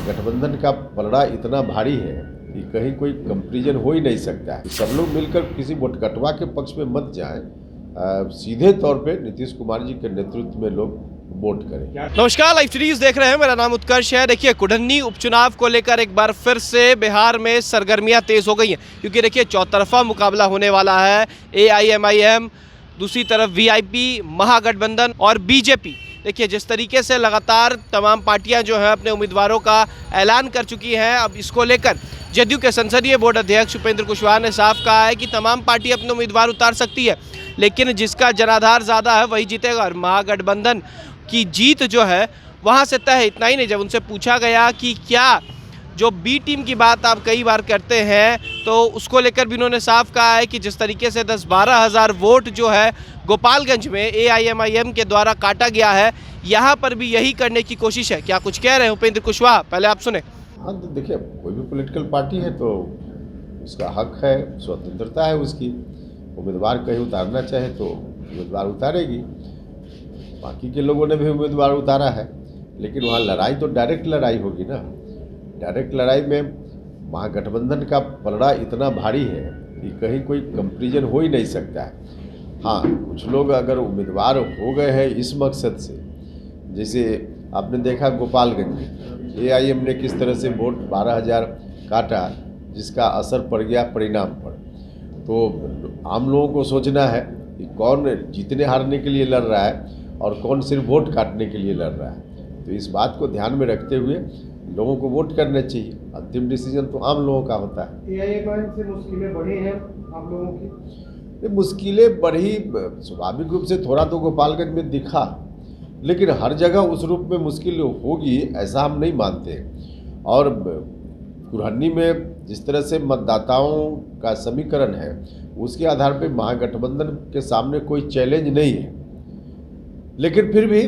महागठबंधन का पलड़ा इतना भारी है कि कहीं कोई कंपैरिजन हो ही नहीं सकता है। सब लोग मिलकर किसी वोटकटवा के पक्ष में मत जाएं, सीधे तौर पे नीतीश कुमार जी के नेतृत्व में लोग वोट करें। नमस्कार, लाइव सीरीज देख रहे हैं। मेरा नाम उत्कर्ष है। देखिए, कुढ़नी उपचुनाव को लेकर एक बार फिर से बिहार में सरगर्मियां तेज हो गई हैं, क्योंकि देखिए चौतरफा मुकाबला होने वाला है। AIMIM, दूसरी तरफ VIP, महागठबंधन और BJP। देखिए, जिस तरीके से लगातार तमाम पार्टियां जो हैं अपने उम्मीदवारों का ऐलान कर चुकी हैं, अब इसको लेकर जदयू के संसदीय बोर्ड अध्यक्ष उपेंद्र कुशवाहा ने साफ कहा है कि तमाम पार्टी अपने उम्मीदवार उतार सकती है, लेकिन जिसका जनाधार ज़्यादा है वही जीतेगा। और महागठबंधन की जीत जो है वहाँ से तय है। इतना ही नहीं, जब उनसे पूछा गया कि क्या जो B टीम की बात आप कई बार करते हैं, तो उसको लेकर भी उन्होंने साफ कहा है कि जिस तरीके से 10-12 हज़ार वोट जो है गोपालगंज में AIMIM के द्वारा काटा गया है, यहाँ पर भी यही करने की कोशिश है। क्या कुछ कह रहे हैं उपेंद्र कुशवाहा, पहले आप सुने। हाँ, तो देखिए, कोई भी पॉलिटिकल पार्टी है तो उसका हक है, स्वतंत्रता है उसकी। उम्मीदवार कहीं उतारना चाहे तो उम्मीदवार उतारेगी। बाकी के लोगों ने भी उम्मीदवार उतारा है, लेकिन वहाँ लड़ाई तो डायरेक्ट लड़ाई होगी ना। डायरेक्ट लड़ाई में महागठबंधन का पलड़ा इतना भारी है कि कहीं कोई कंपैरिजन हो ही नहीं सकता है। हाँ, कुछ लोग अगर उम्मीदवार हो गए हैं इस मकसद से, जैसे आपने देखा गोपालगंज में AIM ने किस तरह से वोट 12,000 काटा, जिसका असर पड़ गया परिणाम पर। तो आम लोगों को सोचना है कि कौन जीतने हारने के लिए लड़ रहा है और कौन सिर्फ वोट काटने के लिए लड़ रहा है। तो इस बात को ध्यान में रखते हुए लोगों को वोट करना चाहिए। अंतिम डिसीजन तो आम लोगों का होता है। AIMIM से मुश्किलें बढ़ी हैं आप लोगों की? मुश्किलें बढ़ी, स्वाभाविक रूप से थोड़ा तो गोपालगंज में दिखा, लेकिन हर जगह उस रूप में मुश्किल होगी ऐसा हम नहीं मानते। और कुढ़नी में जिस तरह से मतदाताओं का समीकरण है, उसके आधार पर महागठबंधन के सामने कोई चैलेंज नहीं है। लेकिन फिर भी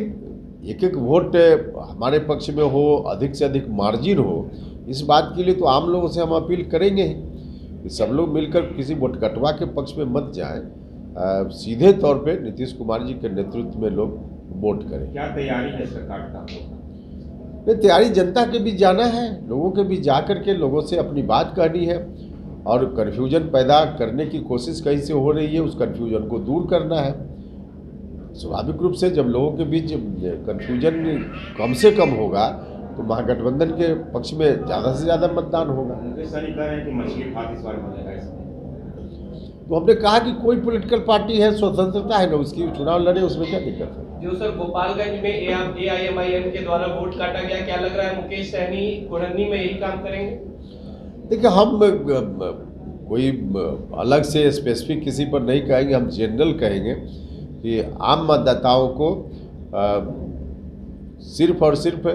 एक एक वोट हमारे पक्ष में हो, अधिक से अधिक मार्जिन हो, इस बात के लिए तो आम लोगों से हम अपील करेंगे ही कि सब लोग मिलकर किसी वोटकटवा के पक्ष में मत जाएं, सीधे तौर पे नीतीश कुमार जी के नेतृत्व में लोग वोट करें। क्या तैयारी है सरकार का? तैयारी जनता के बीच जाना है, लोगों के बीच जा करके लोगों से अपनी बात कहनी है और कन्फ्यूजन पैदा करने की कोशिश कहीं से हो रही है, उस कन्फ्यूजन को दूर करना है। स्वाभाविक रूप से जब लोगों के बीच कन्फ्यूजन कम से कम होगा तो महागठबंधन के पक्ष में ज़्यादा से ज़्यादा मतदान होगा। तो हमने कहा कि कोई पॉलिटिकल पार्टी है, स्वतंत्रता है ना उसकी, चुनाव लड़े, उसमें क्या दिक्कत है। जो सर गोपालगंज में AIMIM के द्वारा वोट काटा गया, क्या लग रहा है मुकेश सहनी कुढ़नी में यही काम करेंगे? देखिए, हम कोई अलग से स्पेसिफिक किसी पर नहीं कहेंगे, हम जनरल कहेंगे कि आम मतदाताओं को सिर्फ और सिर्फ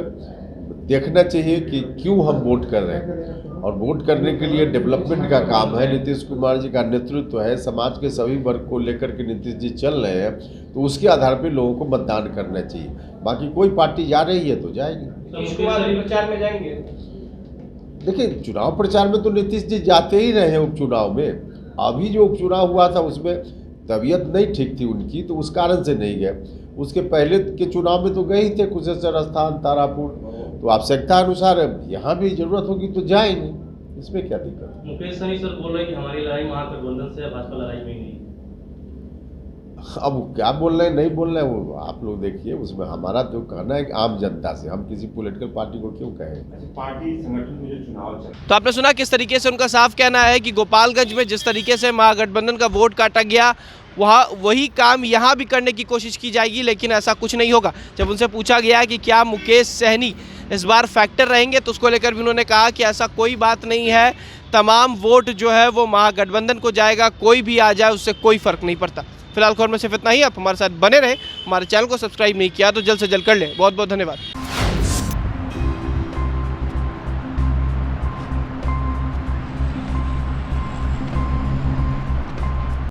देखना चाहिए कि क्यों हम वोट कर रहे हैं। और वोट करने के लिए डेवलपमेंट का काम है, नीतीश कुमार जी का नेतृत्व है, समाज के सभी वर्ग को लेकर के नीतीश जी चल रहे हैं, तो उसके आधार पर लोगों को मतदान करना चाहिए। बाकी कोई पार्टी जा रही है तो जाएगी। नीतीश कुमार प्रचार में जाएंगे? देखिए, चुनाव प्रचार में तो नीतीश जी जाते ही रहे हैं। उपचुनाव में, अभी जो उपचुनाव हुआ था उसमें तबीयत नहीं ठीक थी उनकी, तो उस कारण से नहीं गए। उसके पहले के चुनाव में तो गए ही थे, कुशेश्वर स्थान, तारापुर। तो आवश्यकता अनुसार यहाँ भी जरूरत होगी तो जाएंगे, इसमें क्या दिक्कत है। मुकेश सहनी सर बोल रहे हैं कि हमारी लड़ाई महागठबंधन से है, भाजपा लड़ाई में नहीं। अब क्या बोल रहे हैं नहीं बोल रहे हैं वो आप लोग देखिए। उसमें हमारा तो कहना है कि आम जनता से, हम किसी पॉलिटिकल पार्टी को क्यों कहें। पार्टी संगठन में जो चुनाव चल, तो आपने सुना किस तरीके से उनका साफ कहना है कि गोपालगंज में जिस तरीके से महागठबंधन का वोट काटा गया, वहाँ वही काम यहाँ भी करने की कोशिश की जाएगी, लेकिन ऐसा कुछ नहीं होगा। जब उनसे पूछा गया कि क्या मुकेश सहनी इस बार फैक्टर रहेंगे, तो उसको लेकर भी उन्होंने कहा कि ऐसा कोई बात नहीं है, तमाम वोट जो है वो महागठबंधन को जाएगा, कोई भी आ जाए उससे कोई फर्क नहीं पड़ता। फिलहाल खबर में सिर्फ इतना ही। आप हमारे साथ बने रहें, हमारे चैनल को सब्सक्राइब नहीं किया तो जल्द से जल्द कर लें। बहुत बहुत धन्यवाद।